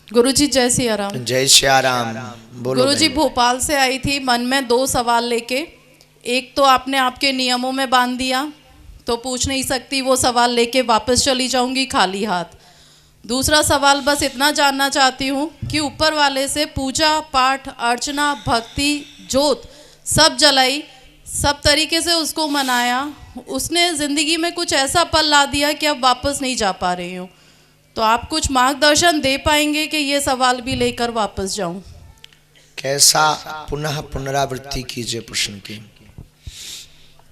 गुरुजी जय सिया राम। जय सिया राम। बोलो गुरुजी बहन। भोपाल से आई थी, मन में दो सवाल लेके। एक तो आपने आपके नियमों में बांध दिया तो पूछ नहीं सकती, वो सवाल लेके वापस चली जाऊंगी खाली हाथ। दूसरा सवाल बस इतना जानना चाहती हूँ कि ऊपर वाले से पूजा पाठ अर्चना भक्ति जोत सब जलाई, सब तरीके से उसको मनाया, उसने ज़िंदगी में कुछ ऐसा पल ला दिया कि अब वापस नहीं जा पा रही हूँ। तो आप कुछ मार्गदर्शन दे पाएंगे कि ये सवाल भी लेकर वापस जाऊं? कैसा? पुनः पुनरावृत्ति कीजिए प्रश्न की।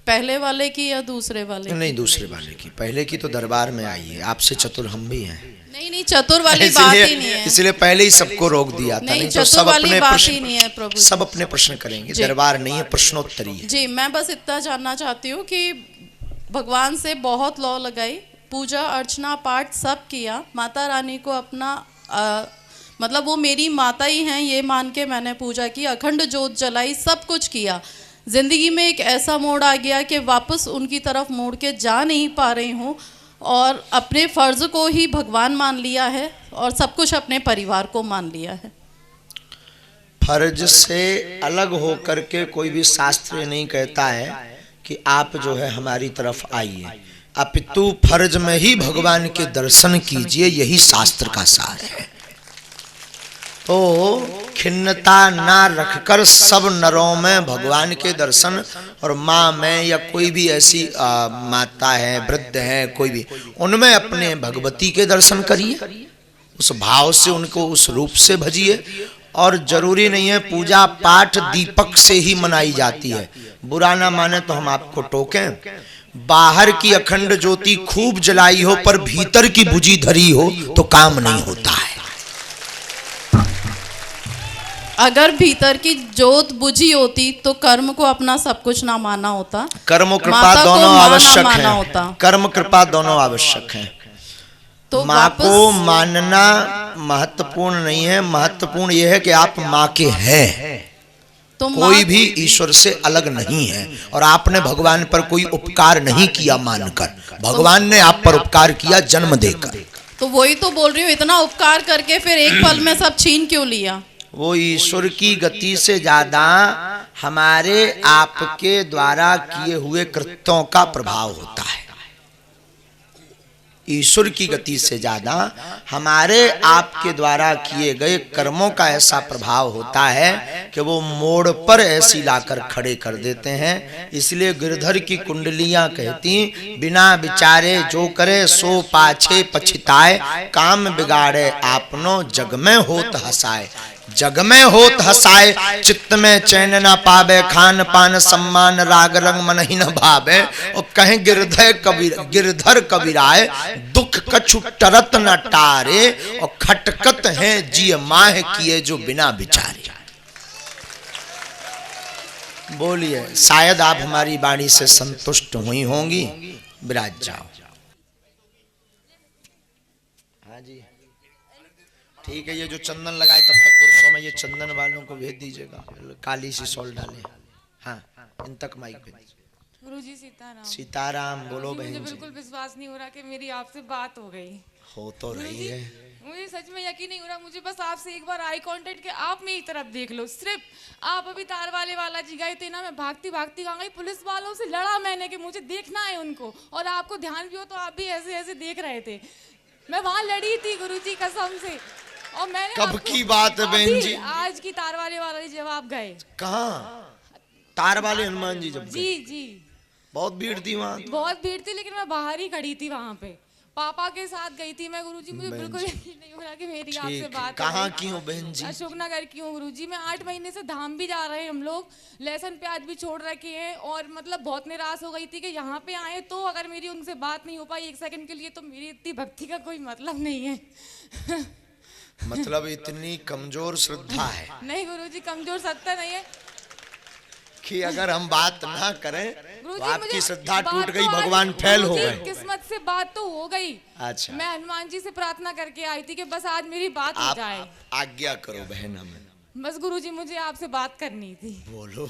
पहले वाले की या दूसरे वाले की? नहीं, दूसरे वाले की। पहले की तो दरबार में आई है, आपसे चतुर हम भी हैं। नहीं, चतुर वाली बात ही नहीं है। इसलिए पहले ही सबको रोक दिया था। नहीं तो सब अपने प्रश्न, सब अपने प्रश्न करेंगे। दरबार नहीं है, प्रश्नोत्तरी है। जी, मैं बस इतना जानना चाहती हूँ कि भगवान से बहुत लौ लगाई, पूजा अर्चना पाठ सब किया, माता रानी को अपना मतलब वो मेरी माता ही हैं ये मान के मैंने पूजा की, अखंड जोत जलाई, सब कुछ किया। ज़िंदगी में एक ऐसा मोड़ आ गया कि वापस उनकी तरफ मोड़ के जा नहीं पा रही हूँ और अपने फ़र्ज़ को ही भगवान मान लिया है और सब कुछ अपने परिवार को मान लिया है। फर्ज से अलग हो करके कोई भी शास्त्र नहीं कहता है कि आप जो है हमारी तरफ आइए, अपितु फर्ज में ही भगवान के दर्शन कीजिए, यही शास्त्र का सार है। तो खिन्नता ना रखकर सब नरों में भगवान के दर्शन, और माँ में या कोई भी ऐसी माता है, वृद्ध है, कोई भी, उनमें अपने भगवती के दर्शन करिए, उस भाव से उनको उस रूप से भजिए। और जरूरी नहीं है पूजा पाठ दीपक से ही मनाई जाती है, बुरा ना माने तो हम आपको टोकें। बाहर की अखंड ज्योति खूब जलाई हो पर भीतर की बुझी धरी हो तो काम नहीं होता है। अगर भीतर की जोत बुझी होती तो कर्म को अपना सब कुछ ना माना होता। कर्म कृपा दोनों आवश्यक है। कर्म कृपा दोनों आवश्यक है। तो माँ को मानना महत्वपूर्ण नहीं है, महत्वपूर्ण यह है कि आप माँ के हैं। तो कोई भी ईश्वर से अलग नहीं है और आपने भगवान पर कोई उपकार नहीं किया मानकर, भगवान ने आप पर उपकार किया जन्म देकर। तो वही तो बोल रही हूँ, इतना उपकार करके फिर एक पल में सब छीन क्यों लिया? वो ईश्वर की गति से ज्यादा हमारे आपके द्वारा किए हुए कृत्यों का प्रभाव होता है। ईश्वर की गति से ज्यादा हमारे आपके द्वारा किए गए कर्मों का ऐसा प्रभाव होता है कि वो मोड़ पर ऐसी लाकर खड़े कर देते हैं। इसलिए गिरधर की कुंडलियां कहती, बिना विचारे जो करे सो पाछे पछताए, काम बिगाड़े आपनो जग में होत हसाए। जग में होत हसाए, चित्त में चैन न पावे, खान पान सम्मान राग रंग मन ही न भावे। और कहें गिरधर कबीराए, दुख कछु टरत न टारे, और खटकत हैं जिय माह किए जो बिना विचारे। बोलिए, शायद आप हमारी वाणी से संतुष्ट हुई होंगी। विराज जाओ। हाँ जी ठीक है। ये जो चंदन लगाए तब तक पुरुषों में ये चंदन वालों को भेज दीजिएगा, काली सी सॉल डाले। हाँ, इन तक माइक भेज। गुरुजी सीताराम। सीताराम। बोलो बहन जी। मुझे बिल्कुल विश्वास नहीं हो रहा कि मेरी आपसे बात हो गई। हो तो रही है। मुझे सच में यकीन नहीं हो रहा। मुझे बस आपसे एक बार आई कांटेक्ट के आप मेरी तरफ देख लो, सिर्फ आप। अभी तार वाले वाला जी गए थे ना, मैं भागती भागती कहाँ गई, पुलिस वालों से लड़ा मैंने कि मुझे देखना है उनको, और आपको ध्यान भी हो तो आप भी ऐसे ऐसे देख रहे थे। मैं वहां लड़ी थी गुरुजी कसम से। और मैंने कब की बात है बहन जी? आज की तार वाले वाला जी जब आप गए। कहाँ? तार वाले हनुमान जी जब? जी जी। बहुत भीड़ थी वहाँ? बहुत भीड़ थी, लेकिन मैं बाहर ही खड़ी थी वहाँ पे, पापा के साथ गई थी मैं। गुरुजी मुझे बिल्कुल यकीन नहीं हो रहा कि मेरी आपसे बात। कहाँ की हो बहन जी? अशोकनगर की हूँ गुरुजी। मैं 8 महीने से धाम भी जा रहे हैं हम लोग, लहसुन प्याज भी छोड़ रखे हैं, और मतलब बहुत निराश हो गई थी कि यहाँ पे आए तो अगर मेरी उनसे बात नहीं हो पाई एक सेकंड के लिए तो मेरी इतनी भक्ति का कोई मतलब नहीं है। मतलब इतनी कमजोर श्रद्धा है? नहीं गुरुजी, कमजोर श्रद्धा नहीं है कि अगर हम बात ना करें तो आपकी श्रद्धा टूट गई, भगवान फेल हो गए। किस्मत से बात तो हो गई। अच्छा। मैं हनुमान जी से प्रार्थना करके आई थी कि बस आज मेरी बात हो जाए। आज्ञा करो बहन हमें। बस गुरुजी मुझे आपसे बात करनी थी। बोलो।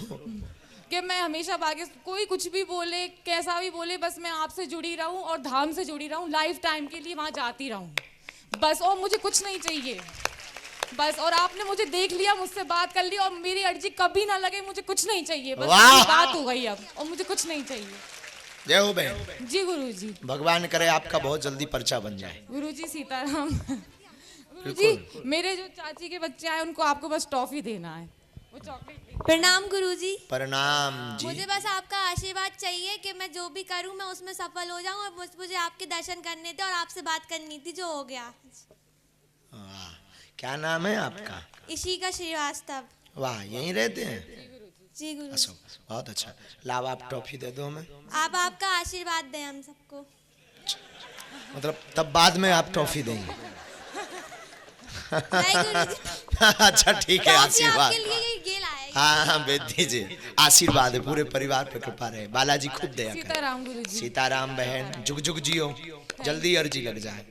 कि मैं हमेशा बाकी कोई कुछ भी बोले, कैसा भी बोले, बस मैं आपसे जुड़ी रहूं और धाम से जुड़ी रहूं, लाइफ टाइम के लिए वहां जाती रहूं बस, और मुझे कुछ नहीं चाहिए। बस, और आपने मुझे देख लिया, मुझसे बात कर ली, और मेरी अर्जी कभी ना लगे, मुझे कुछ नहीं चाहिए, बस वाह! मेरी बात हो गई अब, और मुझे कुछ नहीं चाहिए। जय हो बहन। जी गुरुजी। भगवान करे आपका बहुत जल्दी पर्चा बन जाए। गुरुजी सीताराम। गुरुजी, मेरे जो चाची के बच्चे आए उनको आपको बस टॉफी देना है, वो चॉकलेट। प्रणाम गुरुजी। प्रणाम जी। मुझे बस आपका आशीर्वाद चाहिए कि मैं जो भी करूं मैं उसमें सफल हो जाऊं, और मुझे आपके दर्शन करने थे और आपसे बात करनी थी, जो हो गया। वाह, क्या नाम है आपका? इशिका श्रीवास्तव। वाह, यहीं रहते हैं? जी गुरु। अशोक, बहुत अच्छा। लाओ आप टॉफी दे दो हमें। आप आपका आशीर्वाद दें हम सबको। मतलब तब बाद में आप टॉफी देंगे? नहीं गुरुजी। अच्छा ठीक है, टॉफी आशीर्वाद। आपके लिए ये लाया है। हाँ हाँ, भेज दीजिए। आशीर्वाद है, पूरे परिवार पे कृपा रहे, बालाजी खूब दया करे। सीताराम गुरुजी। सीताराम बहन, जुग जुग जियो, जल्दी अर्जी लग जाए।